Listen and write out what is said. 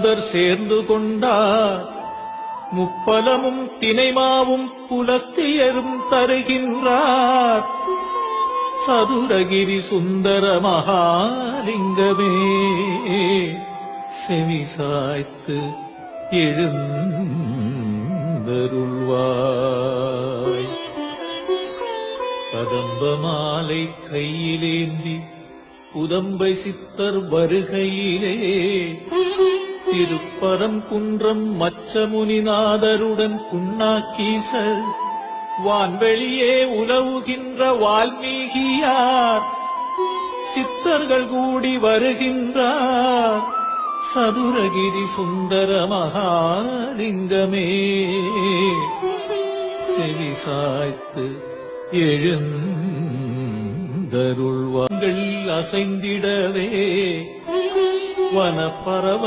முனிநாதர் சேர்ந்து கொண்டார். முப்பலமும் தினைமாவும் புலஸ்தியரும் தருகின்றார். சதுரகிரி சுந்தர மகாலிங்கமே செவிசாய்த்து எழுந்தருள்வாய். கதம்ப மாலை கையிலேந்தி புதம்பை சித்தர் வருகையிலே திருப்பரம் குன்றம் மச்ச முனிநாதருடன் புண்ணாக்கீசர் வான்வெளியே உலவுகின்ற வால்மீகியார் சித்தர்கள் கூடி வருகின்றார். சதுரகிரி சுந்தர மகாலிங்கமே செவிசாய்த்து எழுந்தருள்வாங்கள் அசைந்திடவே வனப்பறவை